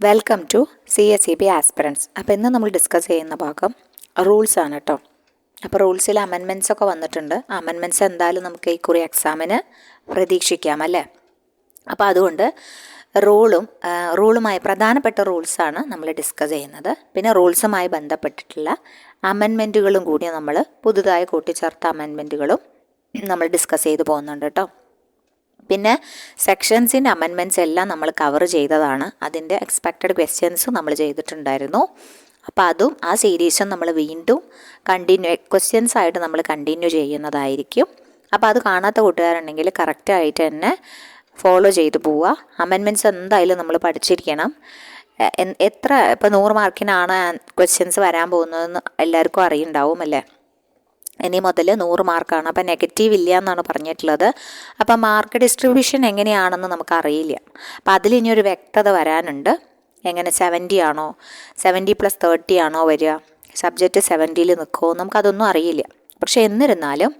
Welcome to CSEB aspirants. അപ്പോൾ ഇന്ന് നമ്മൾ ഡിസ്കസ് ചെയ്യുന്ന ഭാഗം റൂൾസ് ആണ് കേട്ടോ. അപ്പോൾ റൂൾസിൽ അമെൻമെൻറ്റ്സ് ഒക്കെ വന്നിട്ടുണ്ട്. അമെൻമെൻറ്റ്സ് എന്തായാലും നമുക്ക് ഈ കുറി എക്സാമിന് പ്രതീക്ഷിക്കാം അല്ലേ. അപ്പോൾ അതുകൊണ്ട് റൂളുമായി പ്രധാനപ്പെട്ട റൂൾസാണ് നമ്മൾ ഡിസ്കസ് ചെയ്യുന്നത്. പിന്നെ റൂൾസുമായി ബന്ധപ്പെട്ടിട്ടുള്ള അമെൻമെൻറ്റുകളും കൂടി നമ്മൾ പുതുതായി കൂട്ടിച്ചേർത്ത അമെൻമെൻറ്റുകളും നമ്മൾ ഡിസ്കസ് ചെയ്ത് പോകുന്നുണ്ട് കേട്ടോ. പിന്നെ സെക്ഷൻസിൻ്റെ അമെൻമെൻറ്റ്സ് എല്ലാം നമ്മൾ കവർ ചെയ്തതാണ്. അതിൻ്റെ എക്സ്പെക്റ്റഡ് ക്വസ്റ്റ്യൻസ് നമ്മൾ ചെയ്തിട്ടുണ്ടായിരുന്നു. അപ്പോൾ അതും ആ സീരീസും നമ്മൾ വീണ്ടും ക്വസ്റ്റ്യൻസ് ആയിട്ട് നമ്മൾ കണ്ടിന്യൂ ചെയ്യുന്നതായിരിക്കും. അപ്പോൾ അത് കാണാത്ത കൂട്ടുകാരുണ്ടെങ്കിൽ കറക്റ്റായിട്ട് തന്നെ ഫോളോ ചെയ്ത് പോവുക. അമെൻമെൻറ്റ്സ് എന്തായാലും നമ്മൾ പഠിച്ചിരിക്കണം. എത്ര ഇപ്പോൾ 100 മാർക്കിനാണ് ക്വസ്റ്റ്യൻസ് വരാൻ പോകുന്നതെന്ന് എല്ലാവർക്കും അറിയുണ്ടാവും അല്ലേ. ഇനി മുതൽ 100 മാർക്കാണ്. അപ്പം നെഗറ്റീവ് ഇല്ല എന്നാണ് പറഞ്ഞിട്ടുള്ളത്. അപ്പം മാർക്ക് ഡിസ്ട്രിബ്യൂഷൻ എങ്ങനെയാണെന്ന് നമുക്കറിയില്ല. അപ്പം അതിലിനി ഒരു വ്യക്തത വരാനുണ്ട്. എങ്ങനെ 70 ആണോ 70+30 ആണോ വരിക, സബ്ജക്റ്റ് 70-ൽ നിൽക്കുമോ, നമുക്കതൊന്നും അറിയില്ല. പക്ഷേ എന്നിരുന്നാലും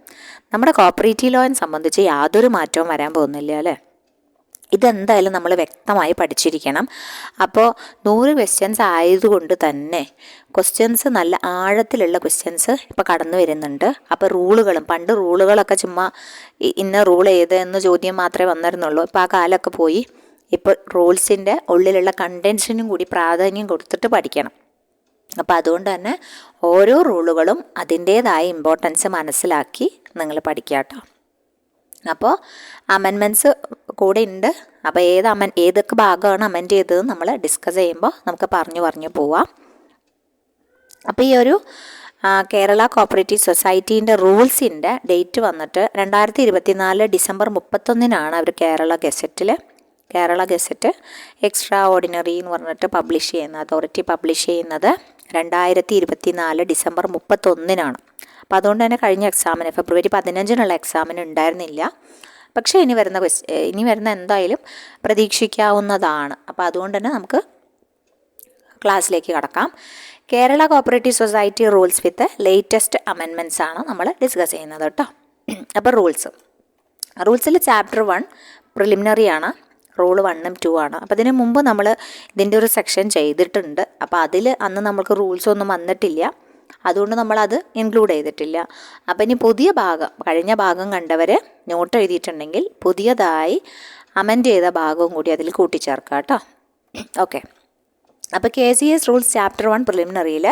നമ്മുടെ കോപ്പറേറ്റീവ് ലോയെ സംബന്ധിച്ച് യാതൊരു മാറ്റവും വരാൻ പോകുന്നില്ല അല്ലേ. ഇതെന്തായാലും നമ്മൾ വ്യക്തമായി പഠിച്ചിരിക്കണം. അപ്പോൾ 100 ക്വസ്റ്റ്യൻസ് ആയതുകൊണ്ട് തന്നെ ക്വസ്റ്റ്യൻസ് നല്ല ആഴത്തിലുള്ള ക്വസ്റ്റ്യൻസ് ഇപ്പോൾ കടന്നു വരുന്നുണ്ട്. അപ്പോൾ പണ്ട് റൂളുകളൊക്കെ ചുമ്മാ ഇന്ന റൂൾ ഏതെന്ന് ചോദ്യം മാത്രമേ വന്നിരുന്നുള്ളൂ. ഇപ്പോൾ ആ കാലമൊക്കെ പോയി. ഇപ്പോൾ റൂൾസിൻ്റെ ഉള്ളിലുള്ള കണ്ടൻസിനും കൂടി പ്രാധാന്യം കൊടുത്തിട്ട് പഠിക്കണം. അപ്പോൾ അതുകൊണ്ട് തന്നെ ഓരോ റൂളുകളും അതിൻ്റേതായ ഇമ്പോർട്ടൻസ് മനസ്സിലാക്കി നിങ്ങൾ പഠിക്കുക കേട്ടോ. അപ്പോൾ അമെൻമെൻറ്റ്സ് കൂടെ ഉണ്ട്. അപ്പോൾ ഏതൊക്കെ ഭാഗമാണ് അമെൻഡ് ചെയ്തത് നമ്മൾ ഡിസ്കസ് ചെയ്യുമ്പോൾ നമുക്ക് പറഞ്ഞു പോവാം. അപ്പോൾ ഈ ഒരു കേരള കോപ്പറേറ്റീവ് സൊസൈറ്റീൻ്റെ റൂൾസിൻ്റെ ഡേറ്റ് വന്നിട്ട് 2024 ഡിസംബർ 31-നാണ് അവർ കേരള ഗസറ്റ് എക്സ്ട്രാ ഓർഡിനറി എന്ന് പറഞ്ഞിട്ട് അതോറിറ്റി പബ്ലിഷ് ചെയ്യുന്നത് 2024 ഡിസംബർ 31-നാണ്. അപ്പോൾ അതുകൊണ്ട് തന്നെ കഴിഞ്ഞ എക്സാമിന് ഫെബ്രുവരി 15-നുള്ള എക്സാമിന് ഉണ്ടായിരുന്നില്ല. പക്ഷേ ഇനി വരുന്ന എന്തായാലും പ്രതീക്ഷിക്കാവുന്നതാണ്. അപ്പോൾ അതുകൊണ്ട് തന്നെ നമുക്ക് ക്ലാസ്സിലേക്ക് കടക്കാം. കേരള കോപ്പറേറ്റീവ് സൊസൈറ്റി റൂൾസ് വിത്ത് ലേറ്റസ്റ്റ് അമെൻമെൻറ്റ്സ് ആണ് നമ്മൾ ഡിസ്കസ് ചെയ്യുന്നത് കേട്ടോ. അപ്പോൾ റൂൾസിൽ ചാപ്റ്റർ 1 പ്രിലിമിനറി ആണ്. റൂൾ 1 ഉം 2 ആണ്. അപ്പോൾ ഇതിന് മുമ്പ് നമ്മൾ ഇതിൻ്റെ ഒരു സെക്ഷൻ ചെയ്തിട്ടുണ്ട്. അപ്പോൾ അന്ന് നമുക്ക് റൂൾസ് ഒന്നും വന്നിട്ടില്ല. അതുകൊണ്ട് നമ്മളത് ഇൻക്ലൂഡ് ചെയ്തിട്ടില്ല. അപ്പം ഇനി കഴിഞ്ഞ ഭാഗം കണ്ടവർ നോട്ട് എഴുതിയിട്ടുണ്ടെങ്കിൽ പുതിയതായി അമെൻഡ് ചെയ്ത ഭാഗവും കൂടി അതിൽ കൂട്ടിച്ചേർക്കുക കേട്ടോ. ഓക്കെ. അപ്പോൾ KCS റൂൾസ് ചാപ്റ്റർ 1 പ്രിലിമിനറിയിൽ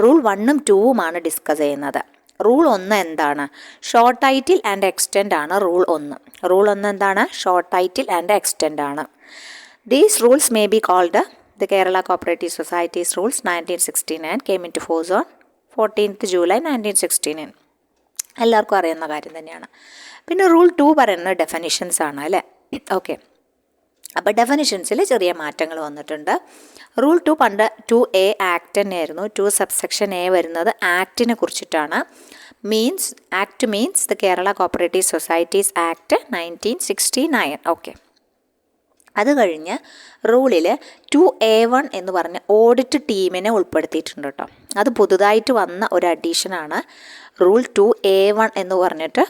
റൂൾ 1 ഉം 2 ഉമാണ് ഡിസ്കസ് ചെയ്യുന്നത്. റൂൾ 1 എന്താണ്? ഷോർട്ട് ടൈറ്റിൽ ആൻഡ് എക്സ്റ്റെൻഡ് ആണ് റൂൾ 1. റൂൾ 1 എന്താണ്? ഷോർട്ട് ടൈറ്റിൽ ആൻഡ് എക്സ്റ്റെൻഡ് ആണ്. These rules may be called the Kerala cooperative societies rules 1969 came into force on 14th July 1969. എല്ലാവർക്കും അറിയുന്ന കാര്യം തന്നെയാണ്. പിന്നെ റൂൾ 2 പറയുന്നത് ഡെഫിനിഷൻസ് ആണ് അല്ലേ. ഓക്കെ. അപ്പോൾ ഡെഫിനിഷൻസിൽ ചെറിയ മാറ്റങ്ങൾ വന്നിട്ടുണ്ട്. റൂൾ 2 പണ്ട് 2A ആക്ട് തന്നെയായിരുന്നു. 2 സബ്സെക്ഷൻ A വരുന്നത് ആക്ടിനെ കുറിച്ചിട്ടാണ്. Act means the Kerala cooperative societies act 1969. Okay. അത് കഴിഞ്ഞ് റൂളിൽ 2A1 എന്ന് പറഞ്ഞ് ഓഡിറ്റ് ടീമിനെ ഉൾപ്പെടുത്തിയിട്ടുണ്ട് കേട്ടോ. അത് പുതുതായിട്ട് വന്ന ഒരു അഡീഷനാണ്. റൂൾ 2A1 എന്ന് പറഞ്ഞിട്ട്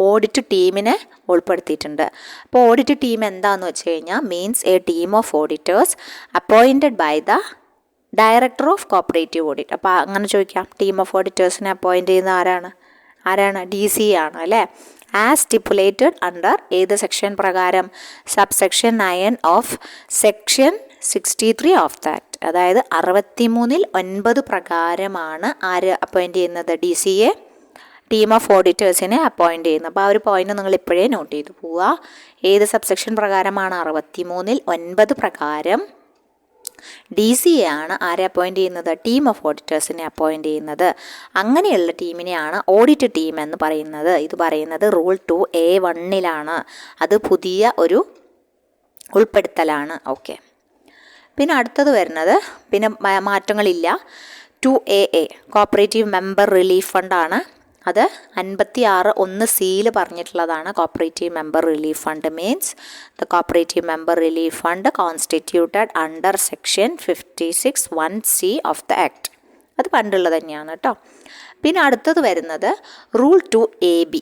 ഓഡിറ്റ് ടീമിനെ ഉൾപ്പെടുത്തിയിട്ടുണ്ട്. അപ്പോൾ ഓഡിറ്റ് ടീം എന്താണെന്ന് വെച്ച് കഴിഞ്ഞാൽ means a team of auditors appointed by the director of cooperative audit. അപ്പോൾ അങ്ങനെ ചോദിക്കാം, ടീം ഓഫ് ഓഡിറ്റേഴ്സിനെ അപ്പോയിൻറ്റ് ചെയ്യുന്ന ആരാണ്? DC ആണ് അല്ലേ. ആസ് സ്റ്റിപ്പുലേറ്റഡ് അണ്ടർ ഏത് സെക്ഷൻ പ്രകാരം? Subsection 9 of section 63 of the act. അതായത് 63-ൽ 9 പ്രകാരമാണ് ആര് അപ്പോയിൻറ്റ് ചെയ്യുന്നത്? DCയെ ടീം ഓഫ് ഓഡിറ്റേഴ്സിനെ അപ്പോയിൻറ്റ് ചെയ്യുന്നത്. അപ്പോൾ ആ ഒരു പോയിന്റ് നിങ്ങൾ ഇപ്പോഴേ നോട്ട് ചെയ്ത് പോവുക. ഏത് സബ്സെക്ഷൻ പ്രകാരമാണ്? 63-ൽ 9 പ്രകാരം DCയാണ് ആരെ അപ്പോയിൻറ്റ് ചെയ്യുന്നത്? ടീം ഓഫ് ഓഡിറ്റേഴ്സിനെ അപ്പോയിൻറ്റ് ചെയ്യുന്നത്. അങ്ങനെയുള്ള ടീമിനെയാണ് ഓഡിറ്റ് ടീം എന്ന് പറയുന്നത്. ഇത് പറയുന്നത് റൂൾ 2A1-ലാണ്. അത് പുതിയ ഒരു ഉൾപ്പെടുത്തലാണ്. ഓക്കെ. പിന്നെ അടുത്തത് വരുന്നത് പിന്നെ മാറ്റങ്ങളില്ല. 2AA കോപ്പറേറ്റീവ് മെമ്പർ റിലീഫ് ഫണ്ടാണ്. അത് 56(1)(c) പറഞ്ഞിട്ടുള്ളതാണ്. Cooperative member relief fund means the cooperative member relief fund constituted under section 56(1)(c) of the act. അത് പണ്ടുള്ളത് തന്നെയാണ് കേട്ടോ. പിന്നെ അടുത്തത് വരുന്നത് rule 2AB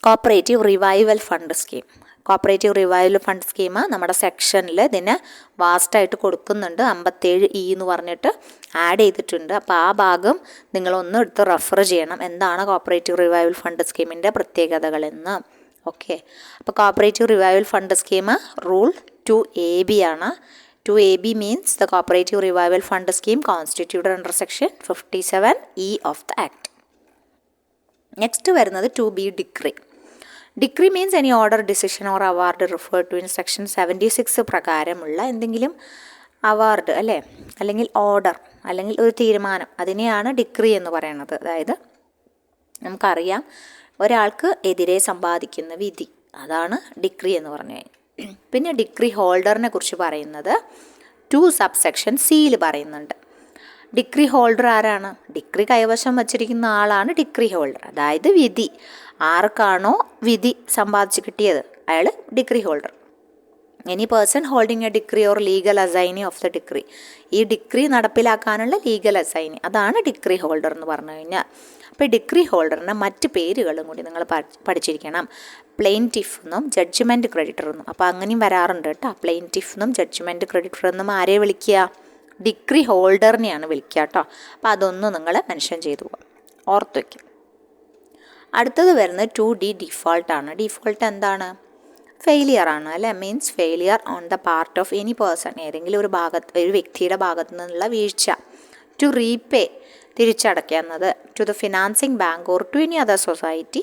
cooperative revival fund scheme. Cooperative revival fund scheme നമ്മുടെ സെക്ഷനിൽ ഇതിനെ വാസ്റ്റായിട്ട് കൊടുക്കുന്നുണ്ട്. 57E എന്ന് പറഞ്ഞിട്ട് ആഡ് ചെയ്തിട്ടുണ്ട്. അപ്പോൾ ആ ഭാഗം നിങ്ങളൊന്ന് എടുത്ത് റെഫർ ചെയ്യണം, എന്താണ് കോപ്പറേറ്റീവ് റിവൈവൽ ഫണ്ട് സ്കീമിൻ്റെ പ്രത്യേകതകളെന്ന്. ഓക്കെ, അപ്പോൾ cooperative revival fund scheme rule 2AB ആണ്. 2AB means the cooperative revival fund scheme constituted under section 57E of the act. Next വരുന്നത് 2B decree. Decree means any order, decision or award referred to in section 76 പ്രകാരമുള്ള എന്തെങ്കിലും award അല്ലേ, അല്ലെങ്കിൽ order, അല്ലെങ്കിൽ ഒരു തീരുമാനം, അതിനെയാണ് ഡിക്രി എന്ന് പറയുന്നത്. അതായത് നമുക്കറിയാം ഒരാൾക്ക് എതിരെ സമ്പാദിക്കുന്ന വിധി, അതാണ് ഡിക്രി എന്ന് പറഞ്ഞു കഴിഞ്ഞാൽ. പിന്നെ ഡിക്രി ഹോൾഡറിനെ കുറിച്ച് പറയുന്നത് 2 സബ്സെക്ഷൻ സിയിൽ പറയുന്നുണ്ട്. ഡിക്രി ഹോൾഡർ ആരാണ്? ഡിക്രി കൈവശം വച്ചിരിക്കുന്ന ആളാണ് ഡിക്രി ഹോൾഡർ. അതായത് വിധി ആർക്കാണോ വിധി സമ്പാദിച്ച് കിട്ടിയത് അയാൾ decree holder. Any person holding a decree or legal assignee of the decree. ഈ ഡിക്രി നടപ്പിലാക്കാനുള്ള ലീഗൽ അസൈനി, അതാണ് ഡിക്രി ഹോൾഡർ എന്ന് പറഞ്ഞു കഴിഞ്ഞാൽ. അപ്പോൾ ഡിക്രി ഹോൾഡറിന് മറ്റ് പേരുകളും കൂടി നിങ്ങൾ പഠിച്ചിരിക്കണം. പ്ലെയിൻറ്റിഫ് എന്നും ജഡ്ജ്മെൻറ്റ് ക്രെഡിറ്റർ എന്നും. അപ്പോൾ അങ്ങനെയും വരാറുണ്ട് കേട്ടോ. പ്ലെയിൻറ്റിഫ് എന്നും ജഡ്ജ്മെൻറ്റ് ക്രെഡിറ്റർ എന്നും ആരെ വിളിക്കുക? ഡിക്രി ഹോൾഡറിനെയാണ് വിളിക്കുക കേട്ടോ. അപ്പോൾ അതൊന്നും നിങ്ങൾ മെൻഷൻ ചെയ്തു പോകാം, ഓർത്ത് വയ്ക്കും. അടുത്തത് വരുന്നത് 2D ഡിഫോൾട്ടാണ്. ഡിഫോൾട്ട് എന്താണ്? ഫെയിലിയർ ആണ് അല്ലേ. Means failure on the part of any person, ഏതെങ്കിലും ഒരു വ്യക്തിയുടെ ഭാഗത്തു നിന്നുള്ള വീഴ്ച. ടു റീപേ, തിരിച്ചടയ്ക്കുന്നത്. To the financing bank or to any other society,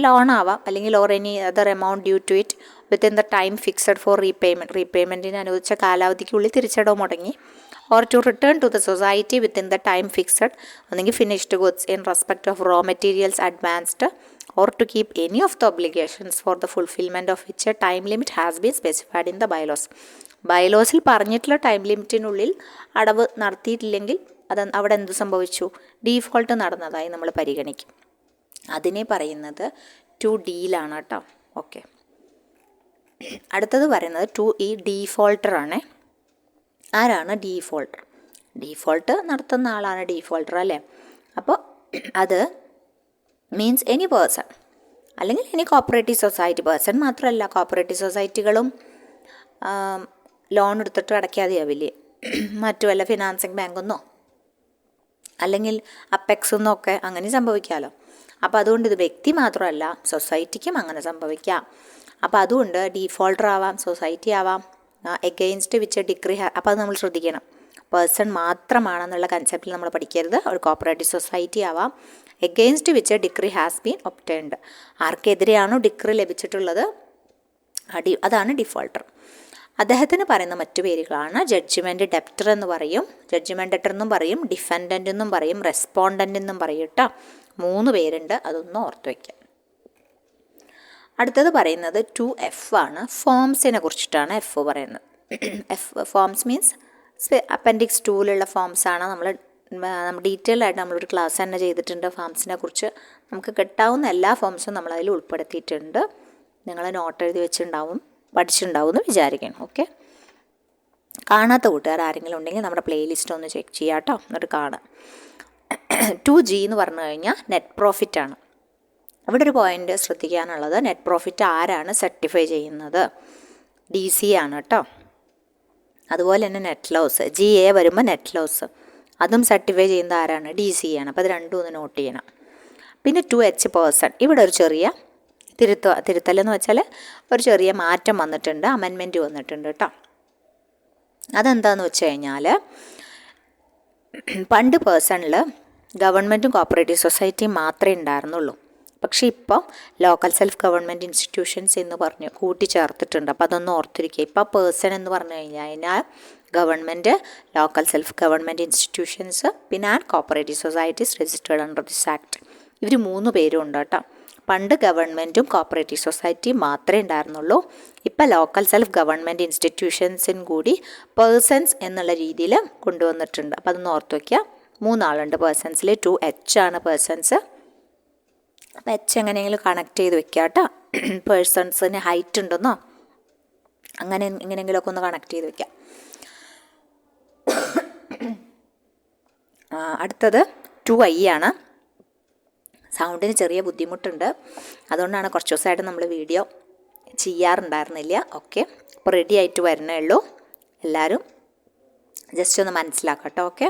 loan ആവാം, അല്ലെങ്കിൽ or any other amount due to it within the time fixed for repayment. റീപേയ്മെൻറ്റിന് അനുവദിച്ച കാലാവധിക്കുള്ളിൽ തിരിച്ചടവ് മുടങ്ങി. Or to return to the society within the time fixed, അല്ലെങ്കിൽ finished goods in respect of raw materials advanced, or to keep any of the obligations for the fulfilment of which a time limit has been specified in the bylaws. ബൈലോസിൽ പറഞ്ഞിട്ടുള്ള time ലിമിറ്റിനുള്ളിൽ അടവ് നടത്തിയിട്ടില്ലെങ്കിൽ അവിടെ എന്ത് സംഭവിച്ചു? Default നടന്നതായി നമ്മൾ പരിഗണിക്കും. അതിനെ പറയുന്നത് 2Dയിലാണ് കേട്ടോ. ഓക്കെ, അടുത്തത് പറയുന്നത് 2E ഡീഫോൾട്ടറാണ്. ആരാണ് ഡീഫോൾട്ടർ? ഡീഫോൾട്ട് നടത്തുന്ന ആളാണ് ഡീഫോൾട്ടർ അല്ലേ. അപ്പോൾ അത് മീൻസ് എനി പേഴ്സൺ, അല്ലെങ്കിൽ എനി കോപ്പറേറ്റീവ് സൊസൈറ്റി. പേഴ്സൺ മാത്രമല്ല, കോപ്പറേറ്റീവ് സൊസൈറ്റികളും ലോൺ എടുത്തിട്ട് അടയ്ക്കാതെയാവില്ലേ, മറ്റു വല്ല ഫിനാൻസിങ് ബാങ്കൊന്നോ അല്ലെങ്കിൽ അപ്പെക്സ് എന്നൊക്കെ അങ്ങനെ സംഭവിക്കാമല്ലോ. അപ്പോൾ അതുകൊണ്ട് ഇത് വ്യക്തി മാത്രമല്ല, സൊസൈറ്റിക്കും അങ്ങനെ സംഭവിക്കാം. അപ്പോൾ അതുകൊണ്ട് ഡീഫോൾട്ടർ ആവാം, സൊസൈറ്റി ആവാം. എഗെയിൻസ്റ്റ് വിച്ച് ഡിക്രി അപ്പോൾ അത് നമ്മൾ ശ്രദ്ധിക്കണം. പേഴ്സൺ മാത്രമാണെന്നുള്ള കൺസെപ്റ്റിൽ നമ്മൾ പഠിക്കരുത്. ഒരു കോപ്പറേറ്റീവ് സൊസൈറ്റി ആവാം. Against which decree has been obtained, ആർക്കെതിരെയാണോ ഡിക്രി ലഭിച്ചിട്ടുള്ളത് അതാണ് ഡിഫോൾട്ടർ. അദ്ദേഹത്തിന് പറയുന്ന മറ്റു പേരുകളാണ് ജഡ്ജ്മെൻറ്റ് ഡെപ്റ്റർ എന്ന് പറയും, ജഡ്ജ്മെൻറ്റ് ഡെപ്റ്റർ എന്നും പറയും, ഡിഫൻഡൻ്റ് എന്നും പറയും, റെസ്പോണ്ടൻ്റ് എന്നും പറയും കേട്ടോ. 3 പേരുണ്ട്, അതൊന്നും ഓർത്ത് വയ്ക്കാം. അടുത്തത് പറയുന്നത് 2F ആണ്. ഫോംസിനെ കുറിച്ചിട്ടാണ് F പറയുന്നത്. ഫോംസ് മീൻസ് അപ്പൻഡിക്സ് 2ലുള്ള ഫോംസാണ്. നമ്മൾ ഡീറ്റെയിൽ ആയിട്ട് നമ്മളൊരു ക്ലാസ് തന്നെ ചെയ്തിട്ടുണ്ട് ഫോംസിനെ കുറിച്ച്. നമുക്ക് കിട്ടാവുന്ന എല്ലാ ഫോംസും നമ്മളതിൽ ഉൾപ്പെടുത്തിയിട്ടുണ്ട്. നിങ്ങൾ നോട്ട് എഴുതി വെച്ചിട്ടുണ്ടാവും, പഠിച്ചിട്ടുണ്ടാവും എന്ന് വിചാരിക്കണം. ഓക്കെ, കാണാത്ത കൂട്ടുകാർ ആരെങ്കിലും ഉണ്ടെങ്കിൽ നമ്മുടെ പ്ലേലിസ്റ്റ് ഒന്ന് ചെക്ക് ചെയ്യാം കേട്ടോ, എന്നിട്ട് കാണാം. 2G എന്ന് പറഞ്ഞു കഴിഞ്ഞാൽ നെറ്റ് പ്രോഫിറ്റാണ്. ഇവിടെ ഒരു പോയിൻ്റ് ശ്രദ്ധിക്കാനുള്ളത്, നെറ്റ് പ്രോഫിറ്റ് ആരാണ് സർട്ടിഫൈ ചെയ്യുന്നത്? DC ആണ് കേട്ടോ. അതുപോലെ തന്നെ നെറ്റ് ലോസ്, GA വരുമ്പോൾ നെറ്റ് ലോസ്, അതും സർട്ടിഫൈ ചെയ്യുന്നത് ആരാണ്? DC ആണ്. അപ്പോൾ അത് രണ്ടും ഒന്ന് നോട്ട് ചെയ്യണം. പിന്നെ 2H പേഴ്സൺ, ഇവിടെ ഒരു ചെറിയ തിരുത്തലെന്ന് വെച്ചാൽ ഒരു ചെറിയ മാറ്റം വന്നിട്ടുണ്ട്, അമെൻമെൻറ്റ് വന്നിട്ടുണ്ട് കേട്ടോ. അതെന്താണെന്ന് വെച്ച് കഴിഞ്ഞാൽ, പണ്ട് പേഴ്സണിൽ ഗവൺമെൻറ്റും കോപ്പറേറ്റീവ് സൊസൈറ്റിയും മാത്രമേ ഉണ്ടായിരുന്നുള്ളൂ. പക്ഷേ ഇപ്പോൾ ലോക്കൽ സെൽഫ് ഗവൺമെൻറ് ഇൻസ്റ്റിറ്റ്യൂഷൻസ് എന്ന് പറഞ്ഞ് കൂട്ടിച്ചേർത്തിട്ടുണ്ട്. അപ്പോൾ അതൊന്ന് ഓർത്തിരിക്കുക. ഇപ്പോൾ പേഴ്സൺ എന്ന് പറഞ്ഞു കഴിഞ്ഞാൽ government, local self government institutions, പിന്നെ cooperative societies registered under this act. ഇവർ 3 പേരും ഉണ്ട് കേട്ടോ. പണ്ട് ഗവൺമെൻറ്റും കോപ്പറേറ്റീവ് സൊസൈറ്റിയും മാത്രമേ ഉണ്ടായിരുന്നുള്ളൂ. ഇപ്പോൾ ലോക്കൽ സെൽഫ് ഗവൺമെൻറ് ഇൻസ്റ്റിറ്റ്യൂഷൻസിനും കൂടി പേഴ്സൺസ് എന്നുള്ള രീതിയിൽ കൊണ്ടുവന്നിട്ടുണ്ട്. അപ്പോൾ അതൊന്ന് ഓർത്ത് വയ്ക്കുക. 3 ആളുണ്ട് പേഴ്സൺസിൽ. 2H ആണ് പേഴ്സൺസ്. അപ്പോൾ H എങ്ങനെയെങ്കിലും കണക്ട് ചെയ്ത് വെക്കുക കേട്ടോ. പേഴ്സൺസിന് ഹൈറ്റ് ഉണ്ടെന്നോ അങ്ങനെ എങ്ങനെയെങ്കിലുമൊക്കെ ഒന്ന് കണക്ട് ചെയ്ത് വെക്കാം. അടുത്തത് 2I ആണ്. സൗണ്ടിന് ചെറിയ ബുദ്ധിമുട്ടുണ്ട്, അതുകൊണ്ടാണ് കുറച്ച് ദിവസമായിട്ട് നമ്മൾ വീഡിയോ ചെയ്യാറുണ്ടായിരുന്നില്ല. ഓക്കെ, അപ്പോൾ റെഡി ആയിട്ട് വരണേ ഉള്ളൂ. എല്ലാവരും ജസ്റ്റ് ഒന്ന് മനസ്സിലാക്കട്ടോ. ഓക്കെ,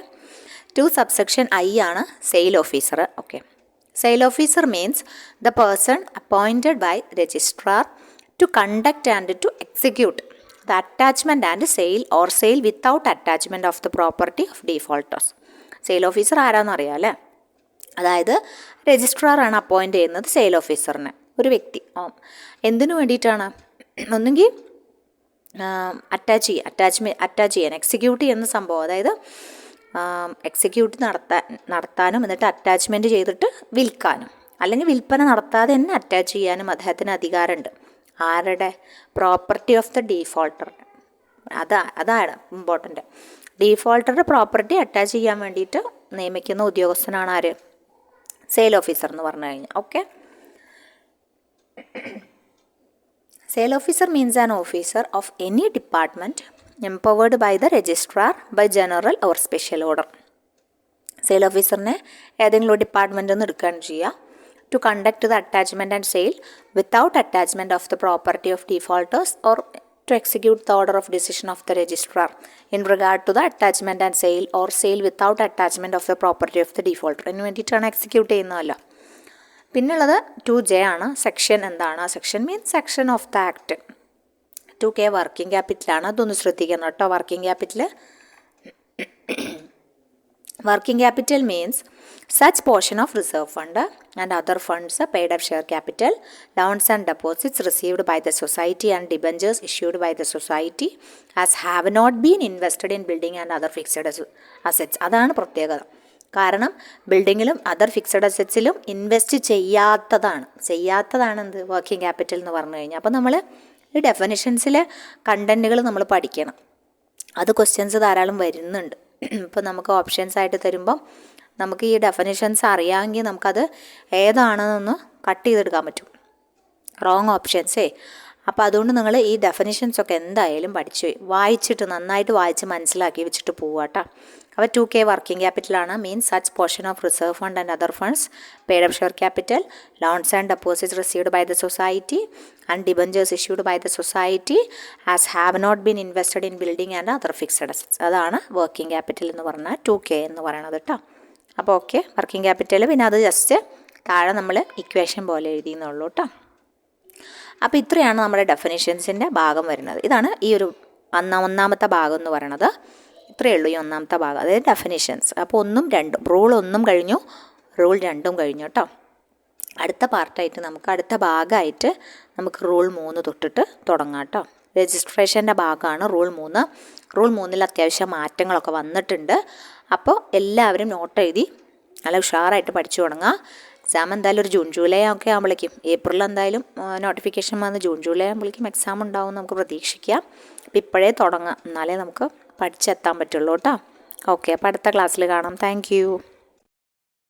2 സബ്സെക്ഷൻ I ആണ് sale officer. Okay, sale officer means the person appointed by registrar to conduct and to execute the attachment and sale or sale without attachment of the property of defaulters. Sale officer ആരാണെന്ന് അറിയാം അല്ലേ? അതായത് രജിസ്ട്രാറാണ് appoint ചെയ്യുന്നത് sale ഓഫീസറിനെ, ഒരു വ്യക്തി. എന്തിനു വേണ്ടിയിട്ടാണ്? ഒന്നുകിൽ അറ്റാച്ച് ചെയ്യാൻ, എക്സിക്യൂട്ട് ചെയ്യുന്ന സംഭവം, അതായത് എക്സിക്യൂട്ട് നടത്താനും എന്നിട്ട് അറ്റാച്ച്മെൻറ്റ് ചെയ്തിട്ട് വിൽക്കാനും, അല്ലെങ്കിൽ വിൽപ്പന നടത്താതെ തന്നെ അറ്റാച്ച് ചെയ്യാനും അദ്ദേഹത്തിന് അധികാരമുണ്ട്. ആരുടെ? Property of the defaulter. അതാണ് ഇമ്പോർട്ടൻ്റ്. ഡീഫോൾട്ടറുടെ പ്രോപ്പർട്ടി അറ്റാച്ച് ചെയ്യാൻ വേണ്ടിയിട്ട് നിയമിക്കുന്ന ഉദ്യോഗസ്ഥനാണ് ആര്? സെയിൽ ഓഫീസർ എന്ന് പറഞ്ഞു കഴിഞ്ഞാൽ. Okay, sale officer means an officer of any department empowered by the registrar by general or special order. Sale ഓഫീസറിനെ ഏതെങ്കിലും ഒരു ഡിപ്പാർട്ട്മെൻറ്റിൽ നിന്ന് എടുക്കുകയാണ് ചെയ്യുക. To conduct the attachment and sale without attachment of the property of defaulters or to execute the order of decision of the registrar in regard to the attachment and sale or sale without attachment of the property of the ഡീഫോൾട്ടർ. അതിന് വേണ്ടിയിട്ടാണ് execute ചെയ്യുന്നതല്ലോ. പിന്നുള്ളത് 2J ആണ്. Section എന്താണ്? Section means section of the act. 2K working ക്യാപിറ്റലാണ്. അതൊന്ന് ശ്രദ്ധിക്കണം കേട്ടോ. Working capital means such portion of reserve fund and other funds paid up share capital, loans and deposits received by the society and debentures issued by the society as have not been invested in building and other fixed assets. അതാണ് പ്രത്യേകത. കാരണം ബിൽഡിങ്ങിലും other fixed അസറ്റ്സിലും invest ചെയ്യാത്തതാണ് എന്ത്? Working capital എന്ന് പറഞ്ഞു കഴിഞ്ഞാൽ. അപ്പോൾ നമ്മൾ ഈ ഡെഫിനിഷൻസിലെ കണ്ടൻറ്റുകൾ നമ്മൾ പഠിക്കണം. അത് ക്വസ്റ്റ്യൻസ് ധാരാളം വരുന്നുണ്ട്. ഇപ്പോൾ നമുക്ക് ഓപ്ഷൻസ് ആയിട്ട് തരുമ്പം നമുക്ക് ഈ ഡെഫിനിഷൻസ് അറിയാമെങ്കിൽ നമുക്കത് ഏതാണെന്നൊന്ന് കട്ട് ചെയ്തെടുക്കാൻ പറ്റും, റോങ് ഓപ്ഷൻസേ. അപ്പോൾ അതുകൊണ്ട് നിങ്ങൾ ഈ ഡെഫിനിഷൻസൊക്കെ എന്തായാലും വായിച്ചിട്ട് നന്നായിട്ട് വായിച്ച് മനസ്സിലാക്കി വെച്ചിട്ട് പോവുക കേട്ടോ. അപ്പോൾ 2K വർക്കിംഗ് ക്യാപിറ്റലാണ്. മീൻസ് such portion of reserve fund and other funds paid up share capital, loans and deposits received by the society and debentures issued by the society as have not been invested in building and other fixed assets. അതാണ് working capital എന്ന് പറഞ്ഞാൽ 2K എന്ന് പറയണത് കേട്ടോ. അപ്പോൾ okay, working capital. പിന്നെ അത് just താഴെ നമ്മൾ ഇക്വേഷൻ പോലെ എഴുതിയെന്നുള്ളൂ കേട്ടോ. അപ്പോൾ ഇത്രയാണ് നമ്മുടെ ഡെഫിനിഷൻസിൻ്റെ ഭാഗം വരുന്നത്. ഇതാണ് ഈ ഒരു ഒന്നാമത്തെ ഭാഗം എന്ന് പറയണത്. ഇത്രയേ ഉള്ളൂ ഈ ഒന്നാമത്തെ ഭാഗം, അതായത് ഡെഫിനിഷൻസ്. അപ്പോൾ 1ഉം 2ഉം, റൂൾ 1ഉം കഴിഞ്ഞു, റൂൾ 2ഉം കഴിഞ്ഞു കേട്ടോ. അടുത്ത പാർട്ടായിട്ട് അടുത്ത ഭാഗമായിട്ട് നമുക്ക് റൂൾ 3 തൊട്ടിട്ട് തുടങ്ങാം കേട്ടോ. രജിസ്ട്രേഷൻ്റെ ഭാഗമാണ് റൂൾ 3. റൂൾ 3ൽ അത്യാവശ്യം മാറ്റങ്ങളൊക്കെ വന്നിട്ടുണ്ട്. അപ്പോൾ എല്ലാവരും നോട്ട് എഴുതി നല്ല ഉഷാറായിട്ട് പഠിച്ചു തുടങ്ങുക. എക്സാം എന്തായാലും ഒരു ജൂലൈ ഒക്കെ ആകുമ്പോഴേക്കും, ഏപ്രിൽ എന്തായാലും നോട്ടിഫിക്കേഷൻ വന്ന് ജൂലൈ ആകുമ്പോഴേക്കും എക്സാം ഉണ്ടാവും നമുക്ക് പ്രതീക്ഷിക്കാം. അപ്പോൾ ഇപ്പോഴേ തുടങ്ങാം, എന്നാലേ നമുക്ക് പഠിച്ചെത്താൻ പറ്റുള്ളൂ കേട്ടോ. ഓക്കെ, അപ്പോൾ അടുത്ത ക്ലാസ്സിൽ കാണാം. താങ്ക്